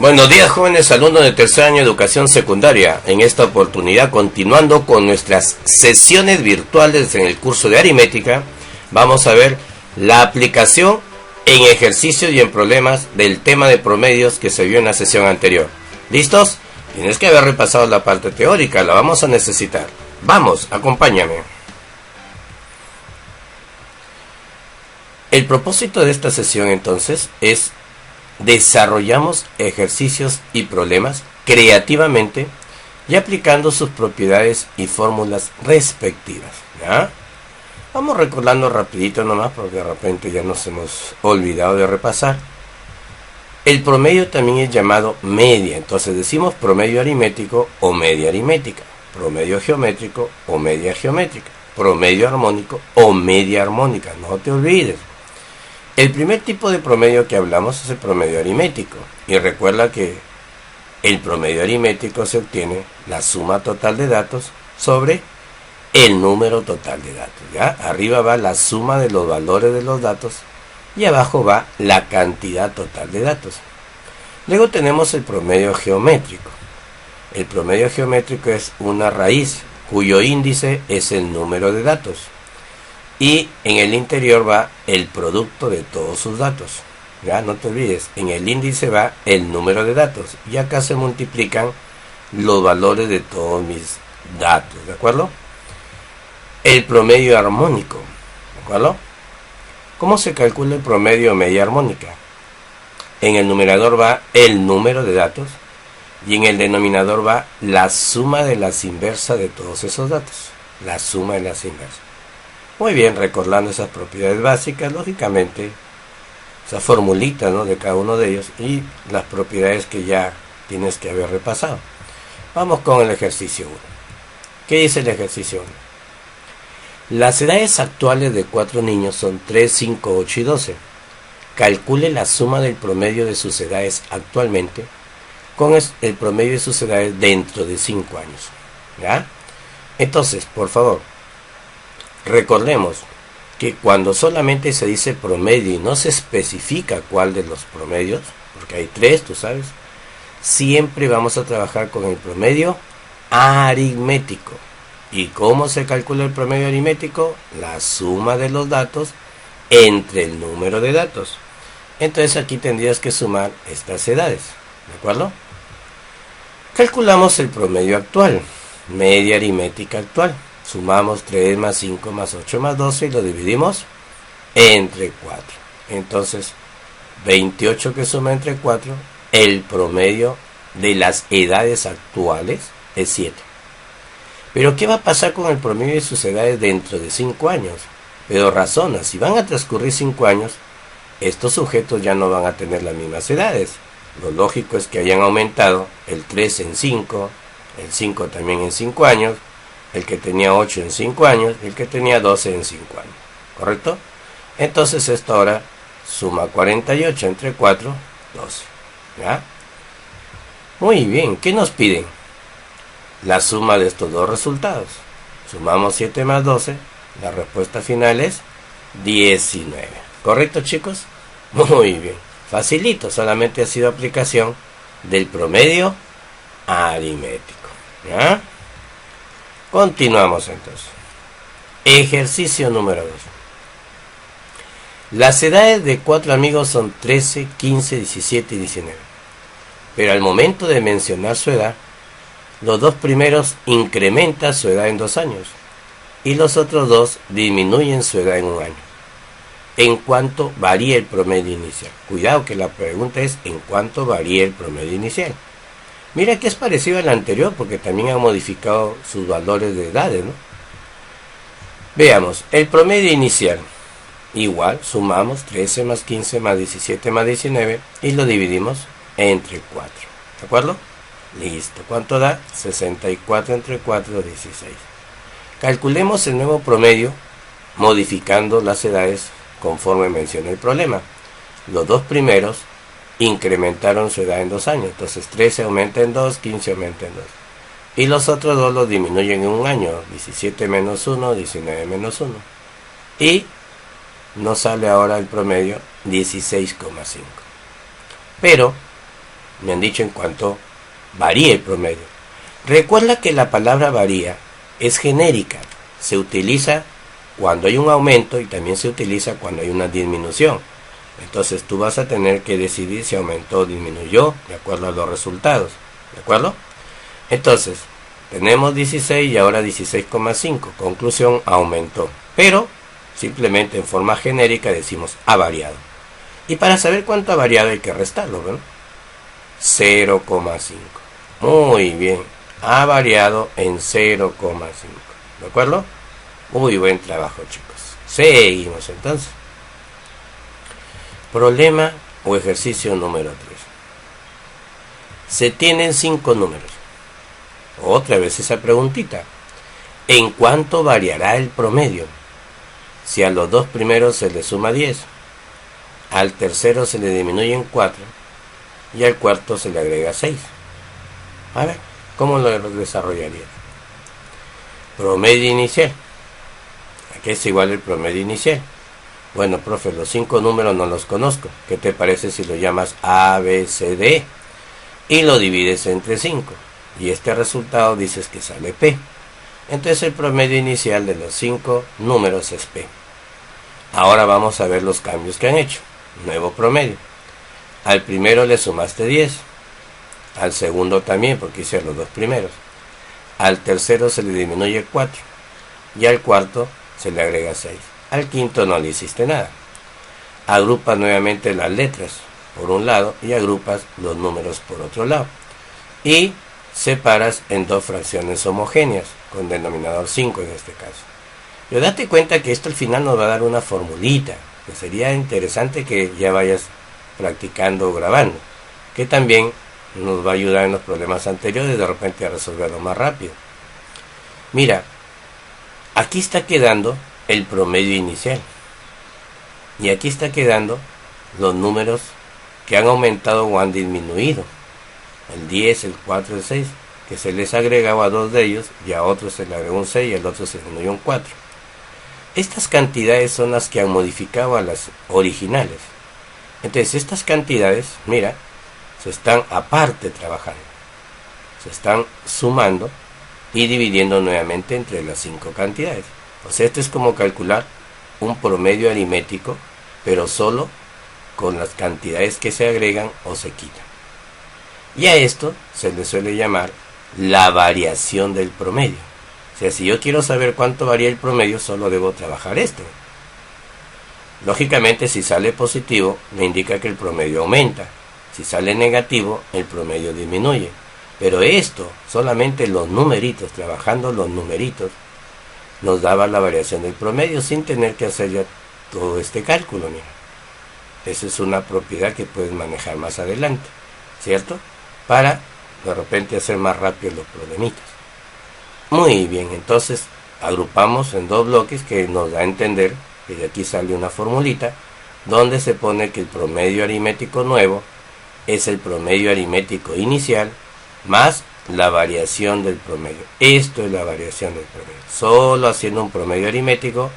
Buenos días, jóvenes alumnos de tercer año de educación secundaria. En esta oportunidad, continuando con nuestras sesiones virtuales en el curso de aritmética, vamos a ver la aplicación en ejercicios y en problemas del tema de promedios que se vio en la sesión anterior. ¿Listos? Tienes que haber repasado la parte teórica, la vamos a necesitar. Vamos, acompáñame. El propósito de esta sesión entonces es desarrollamos ejercicios y problemas creativamente y aplicando sus propiedades y fórmulas respectivas, ¿ya? Vamos recordando rapidito nomás porque de repente ya nos hemos olvidado de repasar. El promedio también es llamado media, entonces decimos promedio aritmético o media aritmética, promedio geométrico o media geométrica, promedio armónico o media armónica, no te olvides. El primer tipo de promedio que hablamos es el promedio aritmético. Y recuerda que el promedio aritmético se obtiene la suma total de datos sobre el número total de datos. ¿Ya? Arriba va la suma de los valores de los datos y abajo va la cantidad total de datos. Luego tenemos el promedio geométrico. El promedio geométrico es una raíz cuyo índice es el número de datos. Y en el interior va el producto de todos sus datos. Ya, no te olvides, en el índice va el número de datos. Y acá se multiplican los valores de todos mis datos, ¿de acuerdo? El promedio armónico, ¿de acuerdo? ¿Cómo se calcula el promedio media armónica? En el numerador va el número de datos y en el denominador va la suma de las inversas de todos esos datos. La suma de las inversas. Muy bien, recordando esas propiedades básicas, lógicamente, esa formulita, ¿no?, de cada uno de ellos y las propiedades que ya tienes que haber repasado. Vamos con el ejercicio 1. ¿Qué dice el ejercicio 1? Las edades actuales de 4 niños son 3, 5, 8 y 12. Calcule la suma del promedio de sus edades actualmente con el promedio de sus edades dentro de 5 años. ¿Ya? Entonces, por favor, recordemos que cuando solamente se dice promedio y no se especifica cuál de los promedios, porque hay 3, tú sabes, siempre vamos a trabajar con el promedio aritmético. ¿Y cómo se calcula el promedio aritmético? La suma de los datos entre el número de datos. Entonces aquí tendrías que sumar estas edades, ¿de acuerdo? Calculamos el promedio actual, media aritmética actual. Sumamos 3 más 5 más 8 más 12 y lo dividimos entre 4. Entonces, 28 que suma entre 4, el promedio de las edades actuales es 7. Pero ¿qué va a pasar con el promedio de sus edades dentro de 5 años? Pero razona, si van a transcurrir 5 años, estos sujetos ya no van a tener las mismas edades. Lo lógico es que hayan aumentado el 3 en 5, el 5 también en 5 años, el que tenía 8 en 5 años y el que tenía 12 en 5 años. ¿Correcto? Entonces esto ahora suma 48 entre 4, 12. ¿Ya? Muy bien, ¿qué nos piden? La suma de estos dos resultados. Sumamos 7 más 12, la respuesta final es 19. ¿Correcto, chicos? Muy bien. Facilito, solamente ha sido aplicación del promedio aritmético. ¿Ya? Continuamos entonces. Ejercicio número 2. Las edades de 4 amigos son 13, 15, 17 y 19. Pero al momento de mencionar su edad, los dos primeros incrementan su edad en 2 años y los otros dos disminuyen su edad en 1 año. ¿En cuánto varía el promedio inicial? Cuidado que la pregunta es ¿en cuánto varía el promedio inicial? Mira que es parecido al anterior porque también ha modificado sus valores de edades, ¿no? Veamos, el promedio inicial. Igual, sumamos 13 más 15 más 17 más 19 y lo dividimos entre 4. ¿De acuerdo? Listo. ¿Cuánto da? 64 entre 4, 16. Calculemos el nuevo promedio modificando las edades conforme menciona el problema. Los dos primeros incrementaron su edad en 2 años. Entonces 13 aumenta en 2, 15 aumenta en 2. Y los otros dos los disminuyen en 1 año. 17 menos 1, 19 menos 1. Y nos sale ahora el promedio 16,5. Pero me han dicho en cuanto varía el promedio. Recuerda que la palabra varía es genérica, se utiliza cuando hay un aumento y también se utiliza cuando hay una disminución. Entonces tú vas a tener que decidir si aumentó o disminuyó de acuerdo a los resultados, ¿de acuerdo? Entonces, tenemos 16 y ahora 16,5. Conclusión, aumentó. Pero, simplemente en forma genérica decimos ha variado. Y para saber cuánto ha variado hay que restarlo, ¿verdad? 0,5. Muy bien. Ha variado en 0,5. ¿De acuerdo? Muy buen trabajo, chicos. Seguimos entonces. Problema o ejercicio número 3. Se tienen 5 números. Otra vez esa preguntita. ¿En cuánto variará el promedio? Si a los dos primeros se le suma 10, al tercero se le disminuye en 4 y al cuarto se le agrega 6. A ver, ¿cómo lo desarrollaría? Promedio inicial. ¿A qué es igual el promedio inicial? Bueno, profe, los 5 números no los conozco. ¿Qué te parece si lo llamas A, B, C, D? Y lo divides entre 5. Y este resultado dices que sale P. Entonces el promedio inicial de los 5 números es P. Ahora vamos a ver los cambios que han hecho. Nuevo promedio. Al primero le sumaste 10. Al segundo también, porque hice los dos primeros. Al tercero se le disminuye 4. Y al cuarto se le agrega 6. Al quinto no le hiciste nada. Agrupas nuevamente las letras por un lado y agrupas los números por otro lado. Y separas en dos fracciones homogéneas, con denominador 5 en este caso. Pero date cuenta que esto al final nos va a dar una formulita, que sería interesante que ya vayas practicando o grabando, que también nos va a ayudar en los problemas anteriores de repente a resolverlo más rápido. Mira, aquí está quedando el promedio inicial. Y aquí está quedando los números que han aumentado o han disminuido. El 10, el 4, el 6, que se les agregaba a dos de ellos y a otro se le agregó un 6 y al otro se le disminuyó un 4. Estas cantidades son las que han modificado a las originales. Entonces estas cantidades, mira, se están aparte trabajando. Se están sumando y dividiendo nuevamente entre las 5 cantidades. O sea, esto es como calcular un promedio aritmético, pero solo con las cantidades que se agregan o se quitan. Y a esto se le suele llamar la variación del promedio. O sea, si yo quiero saber cuánto varía el promedio, solo debo trabajar esto. Lógicamente, si sale positivo, me indica que el promedio aumenta. Si sale negativo, el promedio disminuye. Pero esto, solamente los numeritos, trabajando los numeritos, nos daba la variación del promedio sin tener que hacer ya todo este cálculo. Mira, esa es una propiedad que puedes manejar más adelante, ¿cierto? Para de repente hacer más rápido los problemitas. Muy bien, entonces agrupamos en dos bloques que nos da a entender que de aquí sale una formulita donde se pone que el promedio aritmético nuevo es el promedio aritmético inicial más la variación del promedio. Esto es la variación del promedio. Solo haciendo un promedio aritmético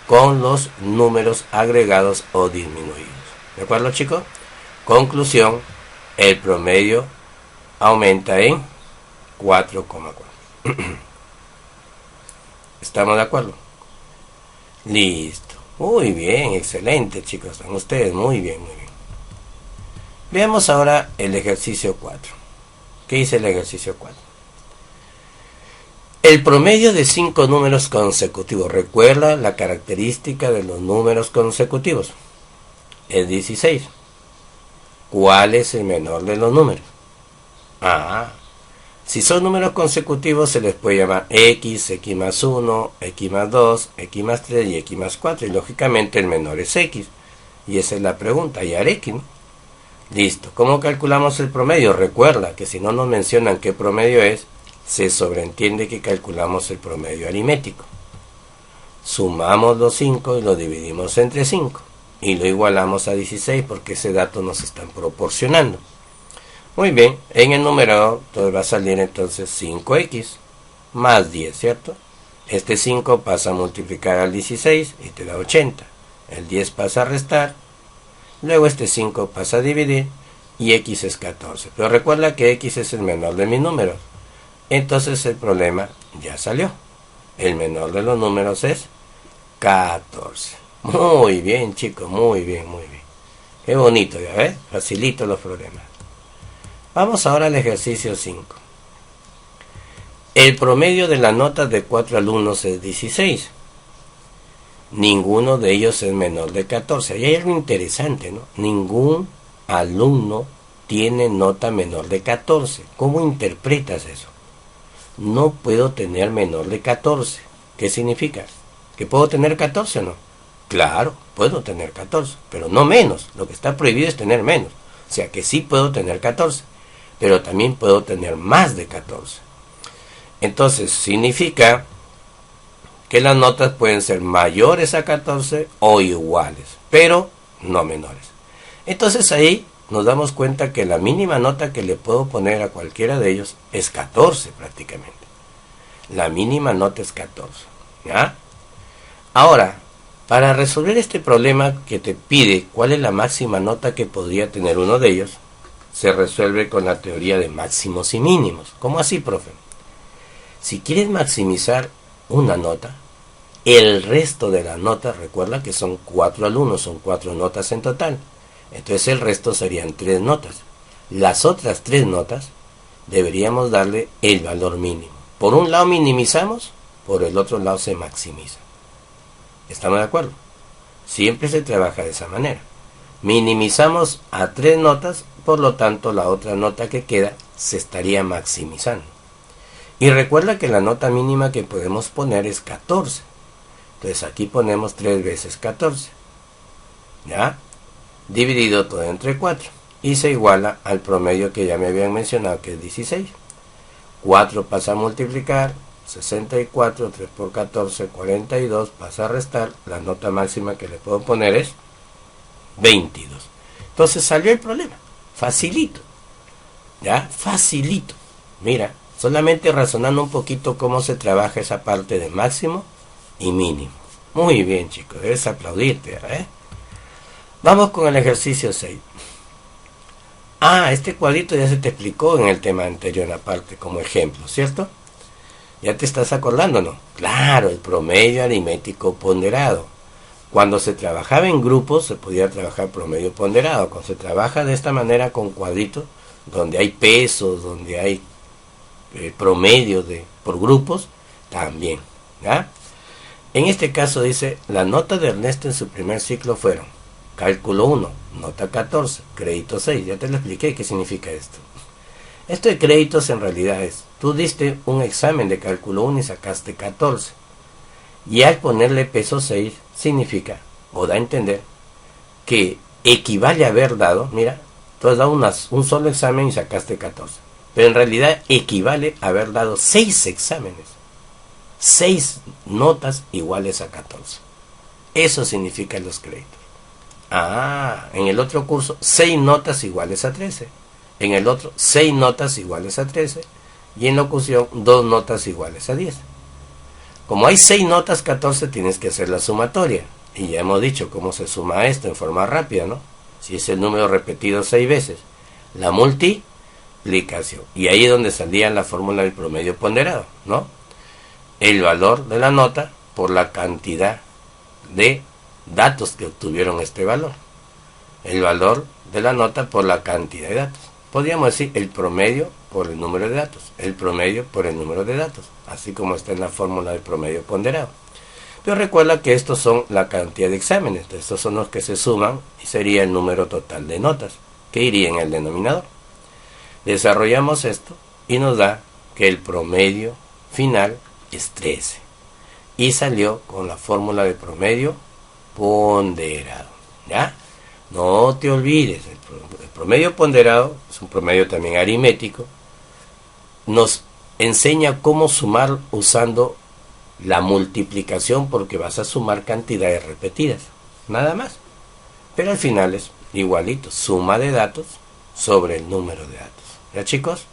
con los números agregados o disminuidos. ¿De acuerdo, chicos? Conclusión, el promedio aumenta en 4,4. ¿Estamos de acuerdo? Listo. Muy bien, excelente, chicos. Están ustedes muy bien, muy bien. Veamos ahora el ejercicio 4. ¿Qué dice el ejercicio 4? El promedio de 5 números consecutivos. Recuerda la característica de los números consecutivos. Es 16. ¿Cuál es el menor de los números? Si son números consecutivos se les puede llamar x, x más 1, x más 2, x más 3 y x más 4. Y lógicamente el menor es x. Y esa es la pregunta. Y haré x, ¿no? Listo. ¿Cómo calculamos el promedio? Recuerda que si no nos mencionan qué promedio es, se sobreentiende que calculamos el promedio aritmético. Sumamos los 5 y lo dividimos entre 5. Y lo igualamos a 16 porque ese dato nos están proporcionando. Muy bien, en el numerador todo va a salir entonces 5x más 10, ¿cierto? Este 5 pasa a multiplicar al 16 y te da 80. El 10 pasa a restar. Luego este 5 pasa a dividir y x es 14. Pero recuerda que x es el menor de mis números. Entonces el problema ya salió. El menor de los números es 14. Muy bien, chicos, muy bien, muy bien. Qué bonito, ya ves, facilito los problemas. Vamos ahora al ejercicio 5. El promedio de las notas de 4 alumnos es 16. Ninguno de ellos es menor de 14. Ahí hay algo interesante, ¿no? Ningún alumno tiene nota menor de 14. ¿Cómo interpretas eso? No puedo tener menor de 14. ¿Qué significa? ¿Que puedo tener 14 o no? Claro, puedo tener 14, pero no menos. Lo que está prohibido es tener menos. O sea que sí puedo tener 14, pero también puedo tener más de 14. Entonces significa que las notas pueden ser mayores a 14 o iguales, pero no menores. Entonces ahí nos damos cuenta que la mínima nota que le puedo poner a cualquiera de ellos es 14 prácticamente. La mínima nota es 14. ¿Ya? Ahora, para resolver este problema que te pide cuál es la máxima nota que podría tener uno de ellos, se resuelve con la teoría de máximos y mínimos. ¿Cómo así, profe? Si quieres maximizar una nota, el resto de las notas, recuerda que son 4 alumnos, son 4 notas en total. Entonces el resto serían 3 notas. Las otras 3 notas deberíamos darle el valor mínimo. Por un lado minimizamos, por el otro lado se maximiza. ¿Estamos de acuerdo? Siempre se trabaja de esa manera. Minimizamos a 3 notas, por lo tanto la otra nota que queda se estaría maximizando. Y recuerda que la nota mínima que podemos poner es 14. Entonces aquí ponemos 3 veces 14. ¿Ya? Dividido todo entre 4. Y se iguala al promedio que ya me habían mencionado, que es 16. 4 pasa a multiplicar, 64, 3 por 14, 42, pasa a restar. La nota máxima que le puedo poner es 22. Entonces salió el problema. Facilito. ¿Ya? Facilito. Mira, solamente razonando un poquito cómo se trabaja esa parte de máximo y mínimo. Muy bien, chicos, debes aplaudirte, ¿eh? Vamos con el ejercicio 6. Este cuadrito ya se te explicó en el tema anterior aparte como ejemplo, ¿cierto? ¿Ya te estás acordando, no? Claro, el promedio aritmético ponderado. Cuando se trabajaba en grupos se podía trabajar promedio ponderado. Cuando se trabaja de esta manera con cuadritos, donde hay pesos, donde hay promedio por grupos, también, ¿ya? En este caso dice, las notas de Ernesto en su primer ciclo fueron cálculo 1, nota 14, crédito 6. Ya te lo expliqué qué significa esto. Esto de créditos en realidad es, tú diste un examen de cálculo 1 y sacaste 14. Y al ponerle peso 6 significa, o da a entender, que equivale a haber dado, mira, tú has dado un solo examen y sacaste 14. Pero en realidad equivale a haber dado 6 exámenes. 6 notas iguales a 14. Eso significa los créditos. En el otro curso, 6 notas iguales a 13. En el otro, 6 notas iguales a 13. Y en locución, 2 notas iguales a 10. Como hay 6 notas, 14, tienes que hacer la sumatoria. Y ya hemos dicho cómo se suma esto en forma rápida, ¿no? Si es el número repetido 6 veces. La multiplicación. Y ahí es donde salía la fórmula del promedio ponderado, ¿no? El valor de la nota por la cantidad de datos que obtuvieron este valor. El valor de la nota por la cantidad de datos. Podríamos decir el promedio por el número de datos. El promedio por el número de datos. Así como está en la fórmula del promedio ponderado. Pero recuerda que estos son la cantidad de exámenes. Estos son los que se suman y sería el número total de notas que iría en el denominador. Desarrollamos esto y nos da que el promedio final es 13. Y salió con la fórmula de promedio ponderado. ¿Ya? No te olvides, el promedio ponderado es un promedio también aritmético. Nos enseña cómo sumar usando la multiplicación, porque vas a sumar cantidades repetidas, nada más. Pero al final es igualito, suma de datos sobre el número de datos. ¿Ya, chicos?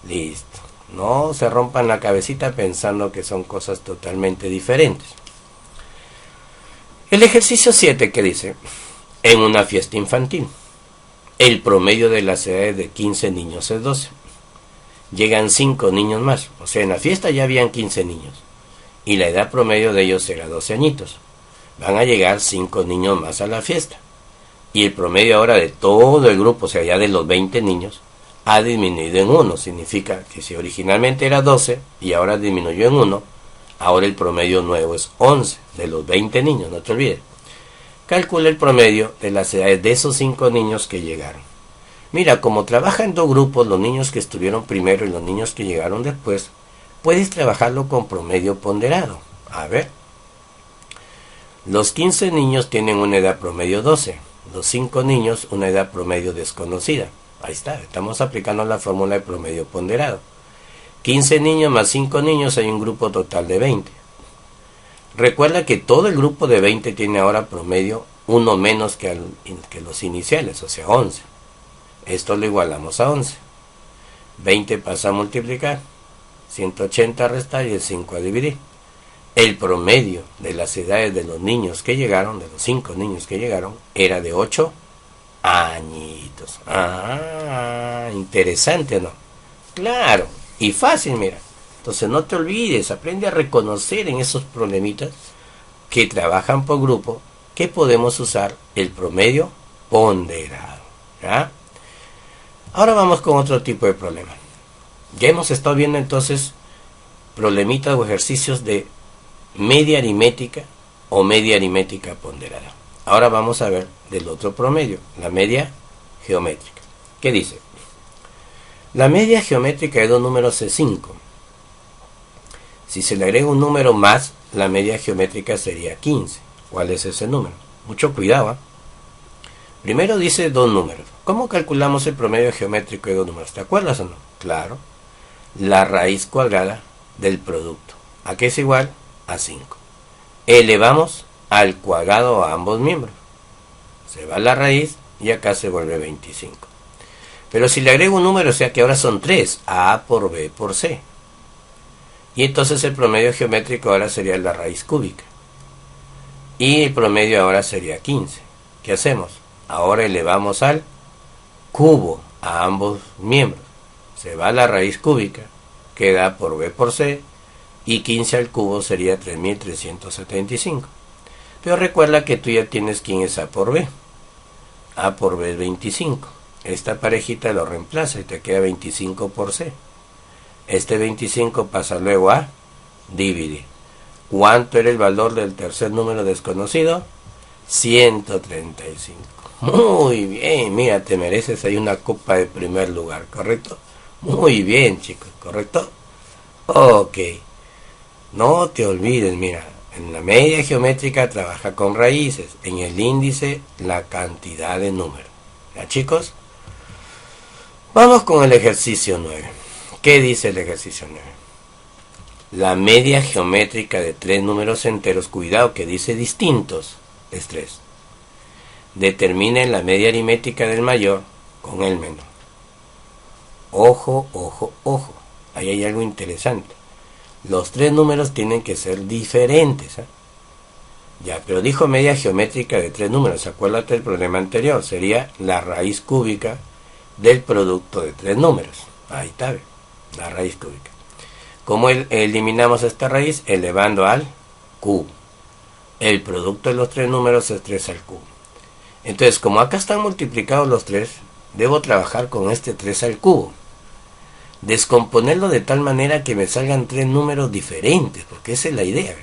Listo. No se rompan la cabecita pensando que son cosas totalmente diferentes. El ejercicio 7 que dice, en una fiesta infantil, El promedio de las edades de 15 niños es 12. Llegan 5 niños más. O sea, en la fiesta ya habían 15 niños. Y la edad promedio de ellos era 12 añitos. Van a llegar 5 niños más a la fiesta. Y el promedio ahora de todo el grupo, o sea, ya de los 20 niños, ha disminuido en 1. Significa que si originalmente era 12 y ahora disminuyó en 1, ahora el promedio nuevo es 11 de los 20 niños, no te olvides. Calcula el promedio de las edades de esos 5 niños que llegaron. Mira, como trabaja en dos grupos, los niños que estuvieron primero y los niños que llegaron después, puedes trabajarlo con promedio ponderado. A ver. Los 15 niños tienen una edad promedio 12. Los 5 niños una edad promedio desconocida. Ahí está, estamos aplicando la fórmula de promedio ponderado. 15 niños más 5 niños hay un grupo total de 20. Recuerda que todo el grupo de 20 tiene ahora promedio 1 menos que los iniciales, o sea 11. Esto lo igualamos a 11. 20 pasa a multiplicar, 180 a restar y el 5 a dividir. El promedio de las edades de los niños que llegaron, de los 5 niños que llegaron, era de 8 añitos. Ah, interesante, ¿no? Claro, y fácil, mira. Entonces no te olvides, aprende a reconocer en esos problemitas que trabajan por grupo que podemos usar el promedio ponderado. ¿Ya? Ahora vamos con otro tipo de problema. Ya hemos estado viendo entonces problemitas o ejercicios de media aritmética o media aritmética ponderada. Ahora vamos a ver del otro promedio, la media geométrica. ¿Qué dice? La media geométrica de dos números es 5. Si se le agrega un número más, la media geométrica sería 15. ¿Cuál es ese número? Mucho cuidado, ¿eh? Primero dice dos números. ¿Cómo calculamos el promedio geométrico de dos números? ¿Te acuerdas o no? Claro. La raíz cuadrada del producto. ¿A qué es igual? A 5. Elevamos al cuadrado a ambos miembros. Se va la raíz y acá se vuelve 25. Pero si le agrego un número, o sea que ahora son 3. A por B por C. Y entonces el promedio geométrico ahora sería la raíz cúbica. Y el promedio ahora sería 15. ¿Qué hacemos? Ahora elevamos al cubo a ambos miembros. Se va la raíz cúbica, queda por B por C, y 15 al cubo sería 3375. Pero recuerda que tú ya tienes quién es A por B. A por B es 25. Esta parejita lo reemplaza y te queda 25 por C. Este 25 pasa luego a dividir. ¿Cuánto era el valor del tercer número desconocido? 135. Muy bien, mira, te mereces ahí una copa de primer lugar, ¿correcto? Muy bien, chicos, ¿correcto? Ok. No te olvides, mira, en la media geométrica trabaja con raíces, en el índice la cantidad de números. ¿Ya, chicos? Vamos con el ejercicio 9. ¿Qué dice el ejercicio 9? La media geométrica de tres números enteros, cuidado que dice distintos, es 3. Determine la media aritmética del mayor con el menor. Ojo, ojo, ojo. Ahí hay algo interesante. Los tres números tienen que ser diferentes, ¿eh? Ya, pero dijo media geométrica de tres números. Acuérdate del problema anterior. Sería la raíz cúbica del producto de tres números. Ahí está, ¿ve? La raíz cúbica. ¿Cómo eliminamos esta raíz? Elevando al cubo. El producto de los tres números es 3 al cubo. Entonces, como acá están multiplicados los 3, debo trabajar con este 3 al cubo. Descomponerlo de tal manera que me salgan tres números diferentes, porque esa es la idea.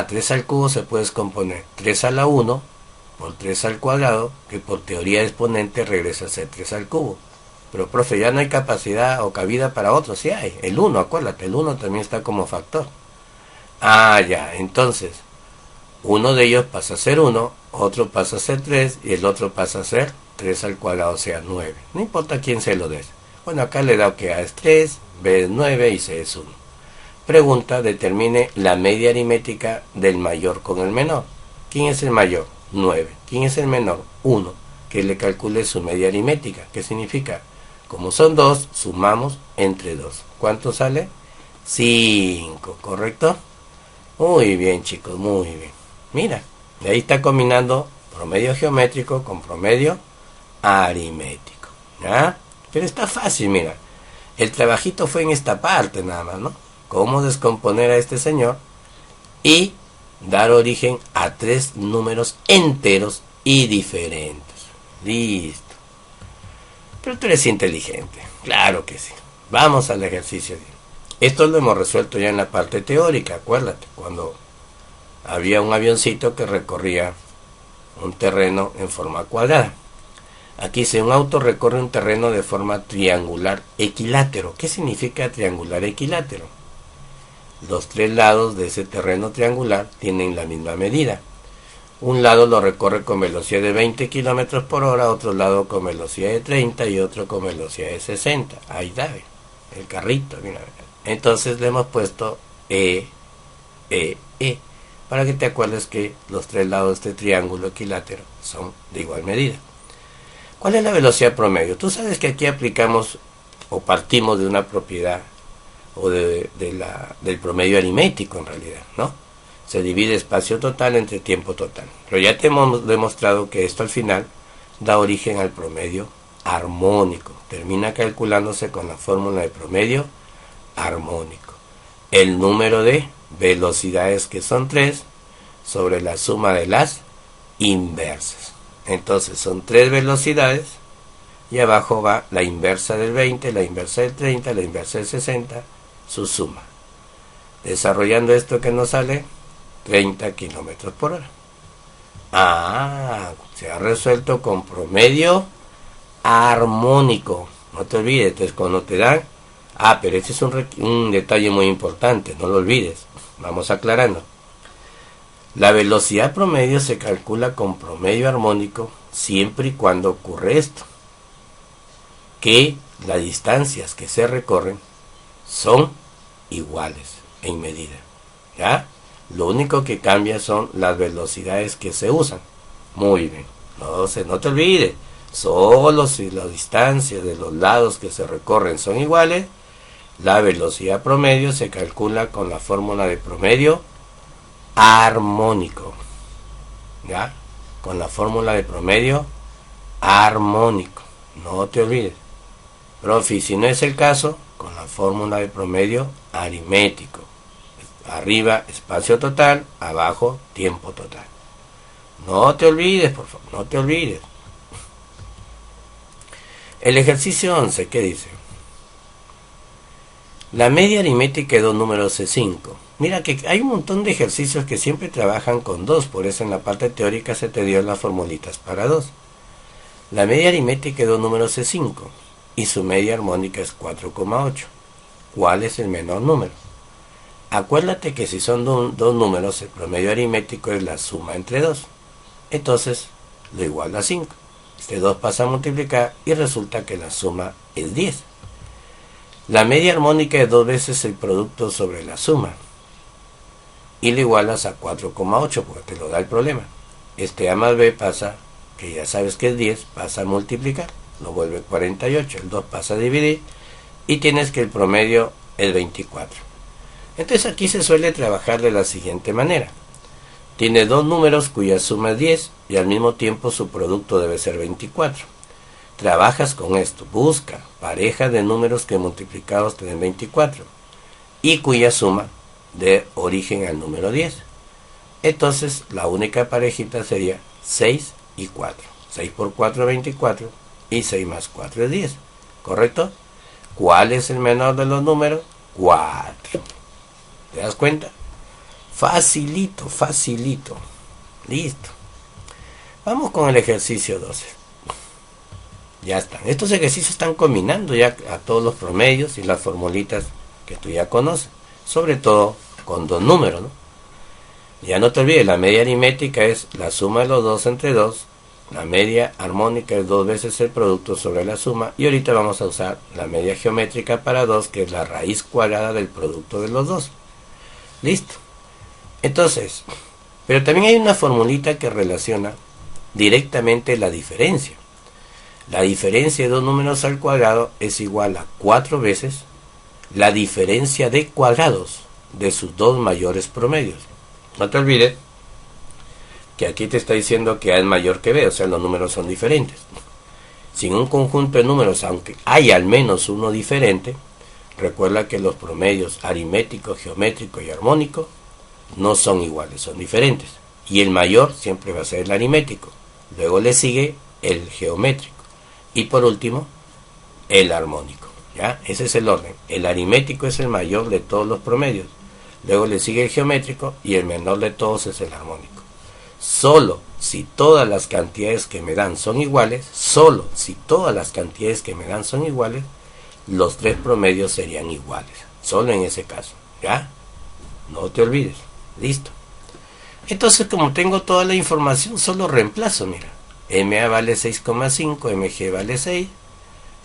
3 al cubo se puede descomponer 3 a la 1 por 3 al cuadrado, que por teoría de exponente regresa a ser 3 al cubo. Pero, profe, ya no hay capacidad o cabida para otro. Sí hay, el 1, acuérdate, el 1 también está como factor. Ya, entonces, uno de ellos pasa a ser 1, otro pasa a ser 3 y el otro pasa a ser 3 al cuadrado, o sea 9. No importa quién se lo des. Bueno, acá le da que A es 3, B es 9 y C es 1. Pregunta, determine la media aritmética del mayor con el menor. ¿Quién es el mayor? 9. ¿Quién es el menor? 1. Que le calcule su media aritmética. ¿Qué significa? Como son 2, sumamos entre 2. ¿Cuánto sale? 5, ¿correcto? Muy bien, chicos, muy bien. Mira, de ahí está combinando promedio geométrico con promedio aritmético. ¿Ya? Pero está fácil, mira. El trabajito fue en esta parte nada más, ¿no? Cómo descomponer a este señor y dar origen a 3 números enteros y diferentes. Listo. Pero tú eres inteligente. Claro que sí. Vamos al ejercicio. Esto lo hemos resuelto ya en la parte teórica, acuérdate, cuando había un avioncito que recorría un terreno en forma cuadrada. Aquí dice, un auto recorre un terreno de forma triangular equilátero. ¿Qué significa triangular equilátero? Los 3 lados de ese terreno triangular tienen la misma medida. Un lado lo recorre con velocidad de 20 km por hora, otro lado con velocidad de 30 y otro con velocidad de 60. Ahí está, el carrito, mira. Entonces le hemos puesto E, para que te acuerdes que los 3 lados de este triángulo equilátero son de igual medida. ¿Cuál es la velocidad promedio? Tú sabes que aquí aplicamos o partimos de una propiedad o del promedio aritmético en realidad, ¿no? Se divide espacio total entre tiempo total. Pero ya te hemos demostrado que esto al final da origen al promedio armónico. Termina calculándose con la fórmula de promedio armónico. El número de velocidades, que son 3, sobre la suma de las inversas. Entonces son 3 velocidades y abajo va la inversa del 20, la inversa del 30, la inversa del 60, su suma. Desarrollando esto, que nos sale 30 km por hora. Se ha resuelto con promedio armónico. No te olvides, entonces cuando te dan... pero este es un detalle muy importante, no lo olvides. Vamos aclarando. La velocidad promedio se calcula con promedio armónico siempre y cuando ocurre esto, que las distancias que se recorren son iguales en medida. ¿Ya? Lo único que cambia son las velocidades que se usan. Muy bien. No te olvides. Solo si las distancias de los lados que se recorren son iguales, la velocidad promedio se calcula con la fórmula de promedio armónico. ¿Ya? Con la fórmula de promedio armónico. No te olvides. Profe, si no es el caso, con la fórmula de promedio aritmético. Arriba espacio total, abajo tiempo total. No te olvides, por favor, no te olvides. El ejercicio 11, ¿qué dice? La media aritmética de 2 números es 5. Mira que hay un montón de ejercicios que siempre trabajan con 2, por eso en la parte teórica se te dio las formulitas para 2. La media aritmética de 2 números es 5 y su media armónica es 4,8. ¿Cuál es el menor número? Acuérdate que si son 2 números, el promedio aritmético es la suma entre 2. Entonces, lo igual a 5. Este 2 pasa a multiplicar y resulta que la suma es 10. La media armónica es 2 veces el producto sobre la suma. Y le igualas a 4,8 porque te lo da el problema. Este A más B pasa, que ya sabes que es 10, pasa a multiplicar. Lo vuelve 48. El 2 pasa a dividir. Y tienes que el promedio es 24. Entonces aquí se suele trabajar de la siguiente manera. Tiene 2 números cuya suma es 10 y al mismo tiempo su producto debe ser 24. Trabajas con esto. Busca pareja de números que multiplicados te den 24 y cuya suma dé origen al número 10. Entonces la única parejita sería 6 y 4. 6 por 4 es 24 y 6 más 4 es 10. ¿Correcto? ¿Cuál es el menor de los números? 4. ¿Te das cuenta? Facilito, facilito. Listo. Vamos con el ejercicio 12. Ya están. Estos ejercicios están combinando ya a todos los promedios y las formulitas que tú ya conoces. Sobre todo con 2 números, ¿no? Ya no te olvides, la media aritmética es la suma de los 2 entre 2. La media armónica es 2 veces el producto sobre la suma. Y ahorita vamos a usar la media geométrica para 2, que es la raíz cuadrada del producto de los 2. Listo. Entonces, pero también hay una formulita que relaciona directamente la diferencia. La diferencia de 2 números al cuadrado es igual a 4 veces la diferencia de cuadrados de sus 2 mayores promedios. No te olvides que aquí te está diciendo que A es mayor que B, o sea, los números son diferentes. Si en un conjunto de números, aunque hay al menos uno diferente, recuerda que los promedios aritmético, geométrico y armónico no son iguales, son diferentes. Y el mayor siempre va a ser el aritmético. Luego le sigue el geométrico. Y por último, el armónico. ¿Ya? Ese es el orden. El aritmético es el mayor de todos los promedios. Luego le sigue el geométrico y el menor de todos es el armónico. Solo si todas las cantidades que me dan son iguales, los tres promedios serían iguales. Solo en ese caso. ¿Ya? No te olvides. Listo. Entonces, como tengo toda la información, solo reemplazo, mira. MA vale 6,5, MG vale 6,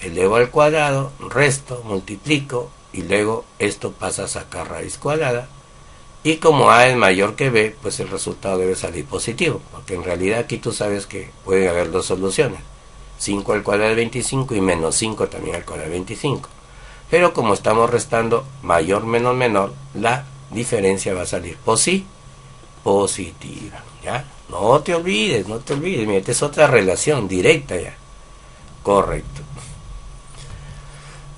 elevo al cuadrado, resto, multiplico, y luego esto pasa a sacar raíz cuadrada. Y como A es mayor que B, pues el resultado debe salir positivo, porque en realidad aquí tú sabes que pueden haber dos soluciones. 5 al cuadrado de 25 y menos 5 también al cuadrado de 25. Pero como estamos restando mayor menos menor, la diferencia va a salir positiva. ¿Ya? No te olvides, mira, esta es otra relación directa ya. Correcto.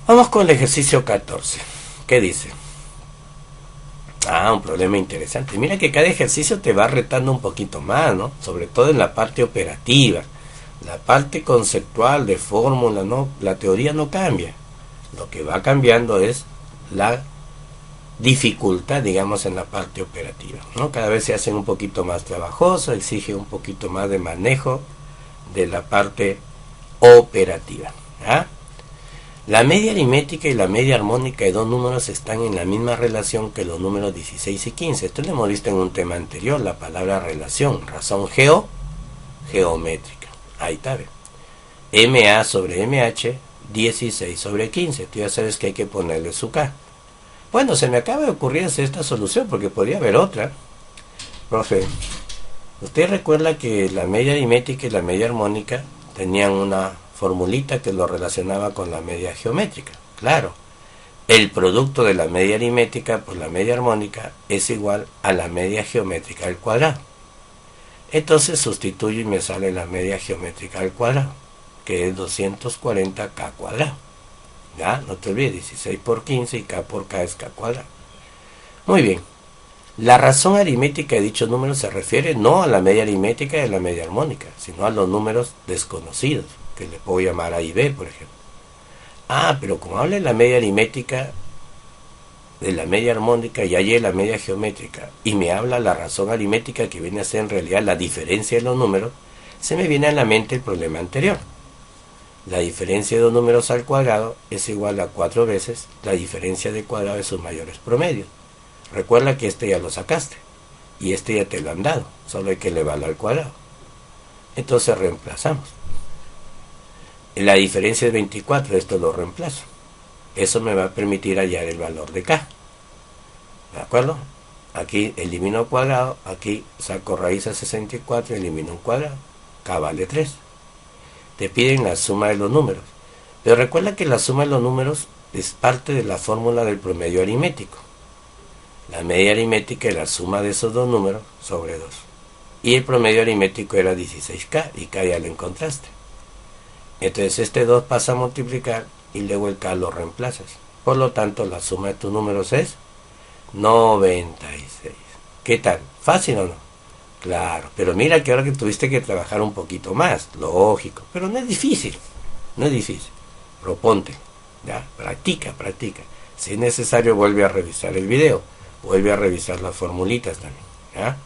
Vamos con el ejercicio 14. ¿Qué dice? Un problema interesante. Mira que cada ejercicio te va retando un poquito más, ¿no? Sobre todo en la parte operativa. La parte conceptual de fórmula, no, la teoría no cambia. Lo que va cambiando es la dificultad, digamos, en la parte operativa, ¿no? Cada vez se hacen un poquito más trabajoso, exige un poquito más de manejo de la parte operativa. ¿Ah? La media aritmética y la media armónica de dos números están en la misma relación que los números 16 y 15. Esto lo hemos visto en un tema anterior, la palabra relación, razón geométrica. Ahí está, ¿ve? MA sobre MH, 16 sobre 15. Tú ya sabes que hay que ponerle su K. Bueno, se me acaba de ocurrir hacer esta solución porque podría haber otra. Profe, ¿usted recuerda que la media aritmética y la media armónica tenían una formulita que lo relacionaba con la media geométrica? Claro, el producto de la media aritmética por la media armónica es igual a la media geométrica al cuadrado. Entonces sustituyo y me sale la media geométrica al cuadrado, que es 240K cuadrado. Ya, no te olvides, 16 por 15 y K por K es K cuadrado. Muy bien. La razón aritmética de dichos números se refiere no a la media aritmética y a la media armónica, sino a los números desconocidos, que le puedo llamar A y B, por ejemplo. Pero como habla de la media aritmética, de la media armónica y hay la media geométrica, y me habla la razón aritmética que viene a ser en realidad la diferencia de los números, se me viene a la mente el problema anterior. La diferencia de dos números al cuadrado es igual a 4 veces la diferencia de cuadrado de sus mayores promedios. Recuerda que este ya lo sacaste y este ya te lo han dado, solo hay que elevarlo al cuadrado. Entonces reemplazamos. La diferencia es 24, esto lo reemplazo. Eso me va a permitir hallar el valor de K. ¿De acuerdo? Aquí elimino cuadrado, aquí saco raíz a 64 y elimino un cuadrado. K vale 3. Te piden la suma de los números. Pero recuerda que la suma de los números es parte de la fórmula del promedio aritmético. La media aritmética es la suma de esos dos números sobre 2. Y el promedio aritmético era 16K y K ya lo encontraste. Entonces este 2 pasa a multiplicar y luego el K lo reemplazas. Por lo tanto la suma de tus números es 96. ¿Qué tal? ¿Fácil o no? Claro, pero mira que ahora que tuviste que trabajar un poquito más, lógico, pero no es difícil, proponte, ¿ya? Practica. Si es necesario vuelve a revisar el video, vuelve a revisar las formulitas también, ¿ya?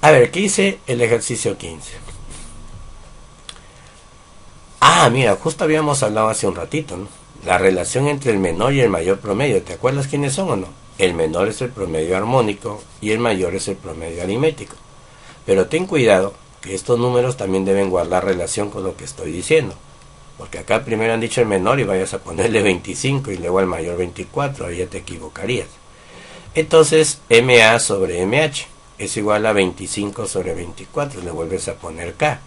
A ver, ¿qué dice el ejercicio 15? Mira, justo habíamos hablado hace un ratito, ¿no? La relación entre el menor y el mayor promedio, ¿te acuerdas quiénes son o no? El menor es el promedio armónico y el mayor es el promedio aritmético. Pero ten cuidado que estos números también deben guardar relación con lo que estoy diciendo. Porque acá primero han dicho el menor y vayas a ponerle 25 y luego al mayor 24, ahí ya te equivocarías. Entonces, MA sobre MH es igual a 25 sobre 24, le vuelves a poner K.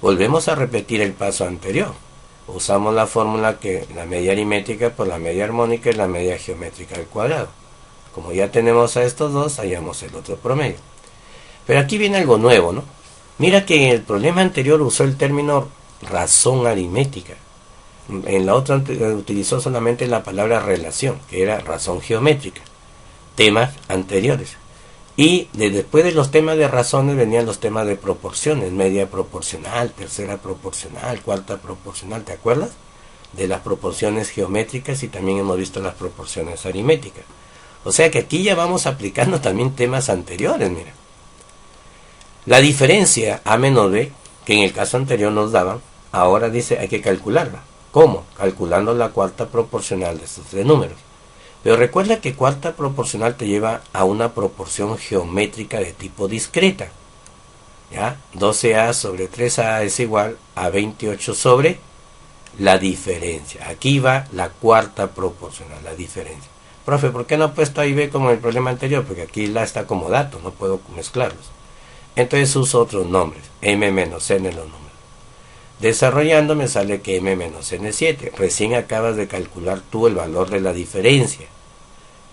Volvemos a repetir el paso anterior. Usamos la fórmula que la media aritmética por la media armónica y la media geométrica al cuadrado. Como ya tenemos a estos dos, hallamos el otro promedio. Pero aquí viene algo nuevo, ¿no? Mira que en el problema anterior usó el término razón aritmética. En la otra utilizó solamente la palabra relación, que era razón geométrica. Temas anteriores. Y después de los temas de razones venían los temas de proporciones, media proporcional, tercera proporcional, cuarta proporcional, ¿te acuerdas? De las proporciones geométricas, y también hemos visto las proporciones aritméticas. O sea que aquí ya vamos aplicando también temas anteriores, mira. La diferencia A menos B, que en el caso anterior nos daban, ahora dice hay que calcularla. ¿Cómo? Calculando la cuarta proporcional de estos tres números. Pero recuerda que cuarta proporcional te lleva a una proporción geométrica de tipo discreta. ¿Ya? 12A sobre 3A es igual a 28 sobre la diferencia. Aquí va la cuarta proporcional, la diferencia. Profe, ¿por qué no he puesto ahí B como en el problema anterior? Porque aquí la está como dato, no puedo mezclarlos. Entonces uso otros nombres, M menos N los números. Desarrollando me sale que M menos N es 7. Recién acabas de calcular tú el valor de la diferencia.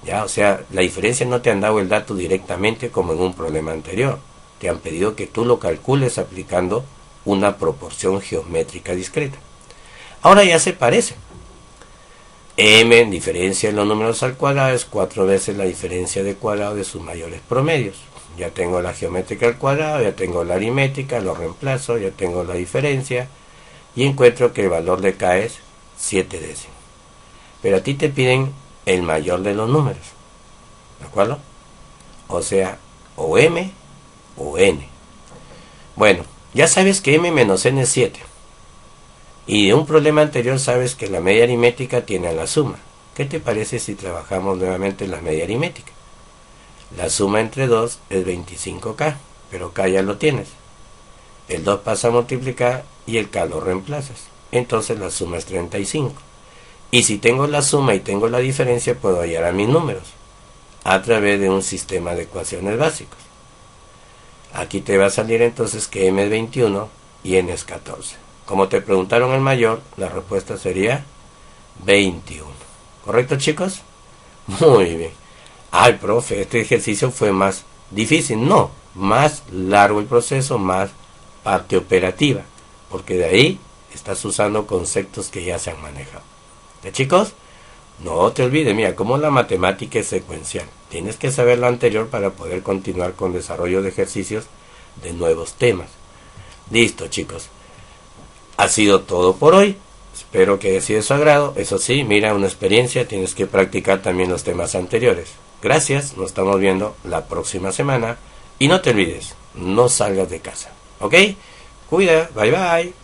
¿Ya? O sea, la diferencia no te han dado el dato directamente como en un problema anterior. Te han pedido que tú lo calcules aplicando una proporción geométrica discreta. Ahora ya se parece. M en diferencia de los números al cuadrado es 4 veces la diferencia de cuadrado de sus mayores promedios. Ya tengo la geométrica al cuadrado, ya tengo la aritmética, lo reemplazo, ya tengo la diferencia y encuentro que el valor de K es 7 décimos. Pero a ti te piden el mayor de los números, ¿de acuerdo? O sea, o M o N. Bueno, ya sabes que M menos N es 7. Y de un problema anterior sabes que la media aritmética tiene a la suma. ¿Qué te parece si trabajamos nuevamente la media aritmética? La suma entre 2 es 25K, pero K ya lo tienes. El 2 pasa a multiplicar y el K lo reemplazas. Entonces la suma es 35. Y si tengo la suma y tengo la diferencia, puedo hallar a mis números a través de un sistema de ecuaciones básicos. Aquí te va a salir entonces que M es 21 y N es 14. Como te preguntaron el mayor, la respuesta sería 21. ¿Correcto, chicos? Muy bien. Ay, profe, este ejercicio fue más difícil. No, más largo el proceso, más parte operativa, porque de ahí estás usando conceptos que ya se han manejado. ¿Ya, chicos? No te olvides, mira, como la matemática es secuencial. Tienes que saber lo anterior para poder continuar con desarrollo de ejercicios de nuevos temas. Listo, chicos. Ha sido todo por hoy. Espero que haya sido de su agrado. Eso sí, mira, una experiencia, tienes que practicar también los temas anteriores. Gracias, nos estamos viendo la próxima semana. Y no te olvides, no salgas de casa. ¿Ok? Cuida, bye bye.